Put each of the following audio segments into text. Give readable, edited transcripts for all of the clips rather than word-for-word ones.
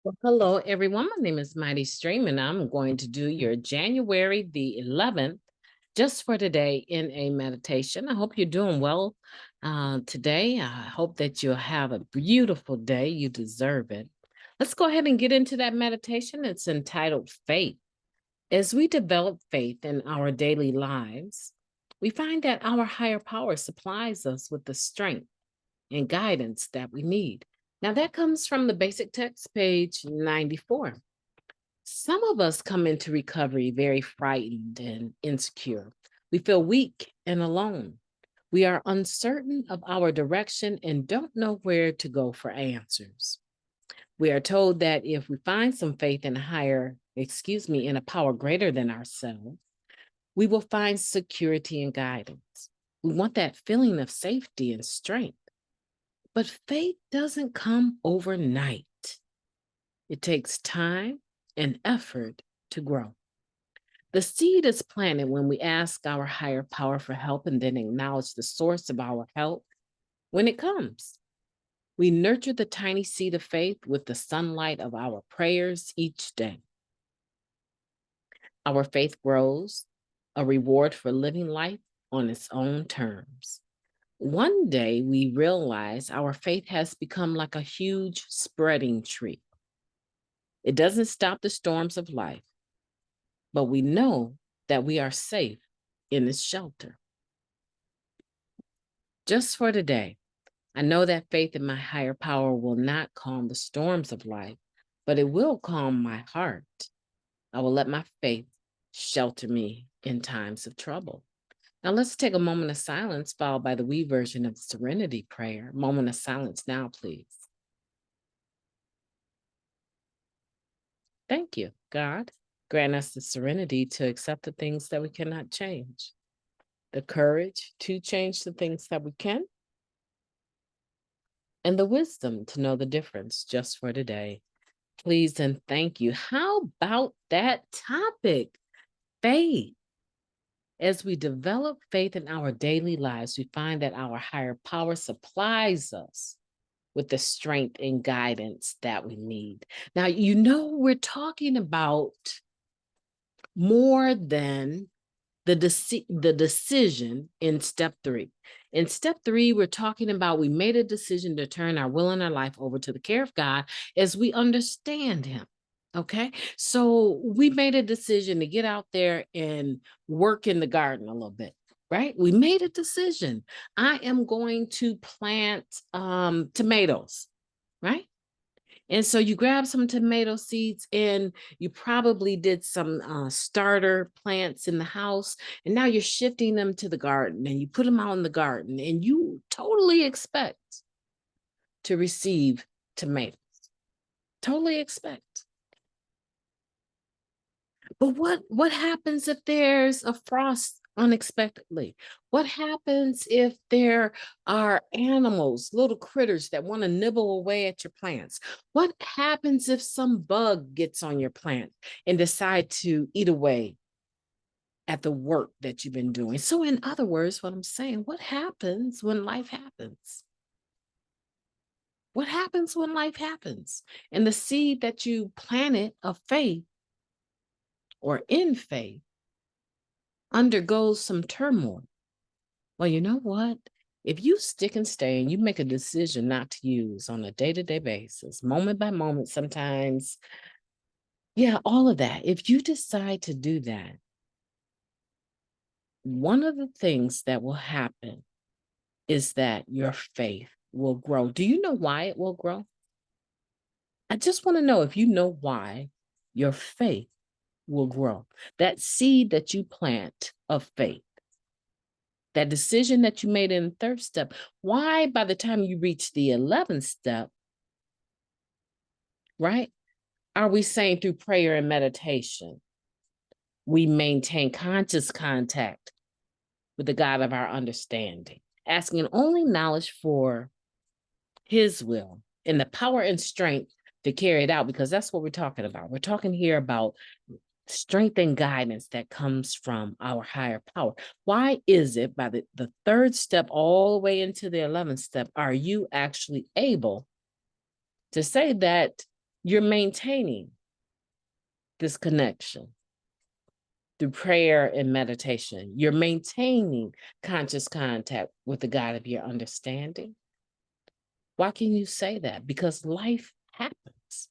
Well, hello, everyone. My name is Mighty Stream, and I'm going to do your January the 11th just for today in a meditation. I hope you're doing well today. I hope that you'll have a beautiful day. You deserve it. Let's go ahead and get into that meditation. It's entitled Faith. As we develop faith in our daily lives, we find that our higher power supplies us with the strength and guidance that we need. Now, that comes from the basic text, page 94. Some of us come into recovery very frightened and insecure. We feel weak and alone. We are uncertain of our direction and don't know where to go for answers. We are told that if we find some faith in in a power greater than ourselves, we will find security and guidance. We want that feeling of safety and strength. But faith doesn't come overnight. It takes time and effort to grow. The seed is planted when we ask our higher power for help and then acknowledge the source of our help when it comes. We nurture the tiny seed of faith with the sunlight of our prayers each day. Our faith grows, a reward for living life on its own terms. One day we realize our faith has become like a huge spreading tree. It doesn't stop the storms of life, but we know that we are safe in its shelter. Just for today, I know that faith in my higher power will not calm the storms of life, but it will calm my heart. I will let my faith shelter me in times of trouble. Now let's take a moment of silence, followed by the we version of the Serenity Prayer. Moment of silence now, please. Thank you, God. Grant us the serenity to accept the things that we cannot change, the courage to change the things that we can, and the wisdom to know the difference just for today. Please and thank you. How about that topic? Faith. As we develop faith in our daily lives, we find that our higher power supplies us with the strength and guidance that we need. Now, we're talking about more than the decision in step 3. In step 3, we're talking about we made a decision to turn our will and our life over to the care of God as we understand Him. Okay, so we made a decision to get out there and work in the garden a little bit, right? We made a decision. I am going to plant tomatoes, right? And so you grab some tomato seeds and you probably did some starter plants in the house. And now you're shifting them to the garden and you put them out in the garden and you totally expect to receive tomatoes. Totally expect. But what happens if there's a frost unexpectedly? What happens if there are animals, little critters that want to nibble away at your plants? What happens if some bug gets on your plant and decide to eat away at the work that you've been doing? So in other words, what I'm saying, what happens when life happens? What happens when life happens? And the seed that you planted of faith or in faith undergoes some turmoil. Well, you know what? If you stick and stay and you make a decision not to use on a day-to-day basis, moment by moment, sometimes, yeah, all of that. If you decide to do that, one of the things that will happen is that your faith will grow. Do you know why it will grow? I just want to know if you know why your faith will grow. That seed that you plant of faith, that decision that you made in the third step, why by the time you reach the 11th step, right, are we saying through prayer and meditation, we maintain conscious contact with the God of our understanding, asking only knowledge for His will and the power and strength to carry it out, because that's what we're talking about. We're talking here about strength and guidance that comes from our higher power. Why is it by the third step all the way into the 11th step, are you actually able to say that You're maintaining this connection through prayer and meditation. You're maintaining conscious contact with the God of your understanding. Why can you say that? Because life happens.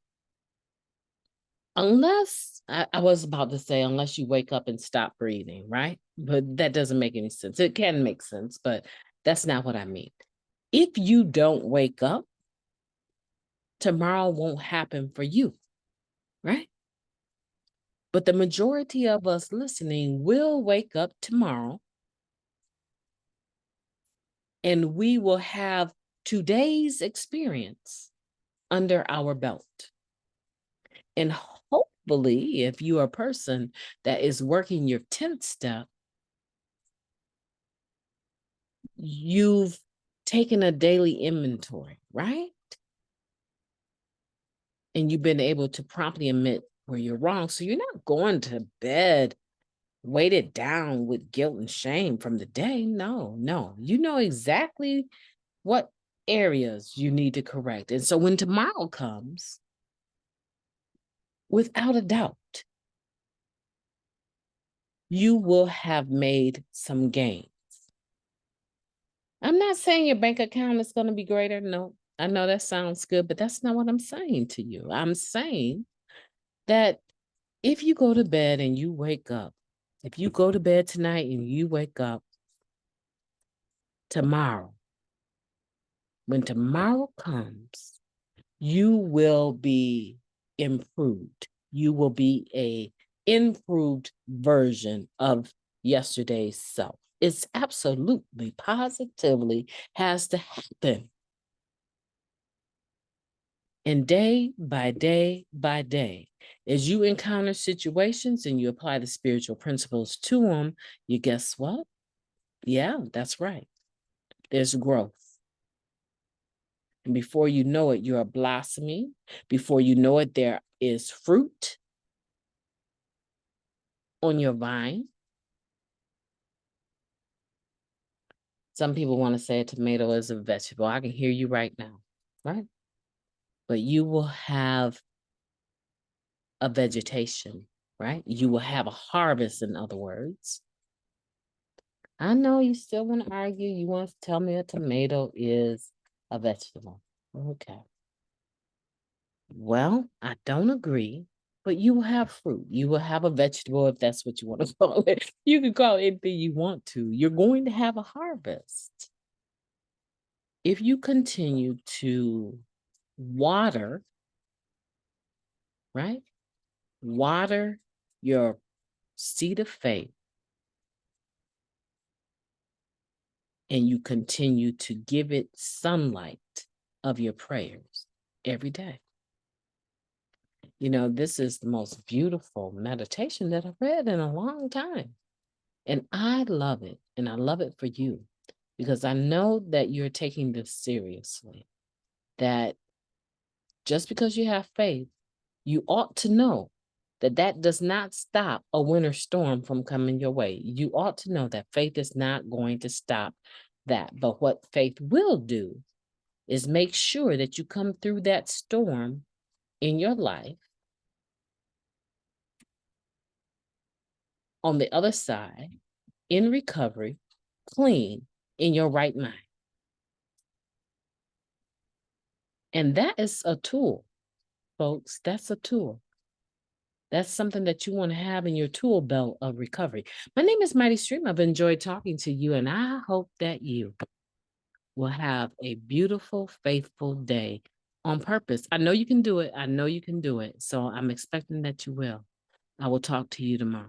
Unless, I was about to say, unless you wake up and stop breathing, right? But that doesn't make any sense. It can make sense, but that's not what I mean. If you don't wake up, tomorrow won't happen for you, right? But the majority of us listening will wake up tomorrow and we will have today's experience under our belt. And hopefully, if you are a person that is working your 10th step, you've taken a daily inventory, right? And you've been able to promptly admit where you're wrong. So you're not going to bed weighted down with guilt and shame from the day. No. You know exactly what areas you need to correct. And so when tomorrow comes, without a doubt, you will have made some gains. I'm not saying your bank account is going to be greater. No, I know that sounds good, but that's not what I'm saying to you. I'm saying that if you go to bed and you wake up, if you go to bed tonight and you wake up tomorrow, when tomorrow comes, you will be improved. You will be a improved version of yesterday's self. It's absolutely, positively has to happen. And day by day by day, as you encounter situations and you apply the spiritual principles to them, you guess what? Yeah, that's right. There's growth. And before you know it, you are blossoming. Before you know it, there is fruit on your vine. Some people want to say a tomato is a vegetable. I can hear you right now, right? But you will have a vegetation, right? You will have a harvest, in other words. I know you still want to argue. You want to tell me a tomato is a vegetable. Okay. Well, I don't agree, but you will have fruit. You will have a vegetable if that's what you want to call it. You can call it anything you want to. You're going to have a harvest. If you continue to water, right? Water your seed of faith and you continue to give it sunlight of your prayers every day. You know, this is the most beautiful meditation that I've read in a long time. And I love it. And I love it for you because I know that you're taking this seriously. That just because you have faith, you ought to know that that does not stop a winter storm from coming your way. You ought to know that faith is not going to stop that. But what faith will do is make sure that you come through that storm in your life on the other side, in recovery, clean, in your right mind. And that is a tool, folks. That's a tool. That's something that you want to have in your tool belt of recovery. My name is Mighty Stream. I've enjoyed talking to you, and I hope that you will have a beautiful, faithful day on purpose. I know you can do it. I know you can do it. So I'm expecting that you will. I will talk to you tomorrow.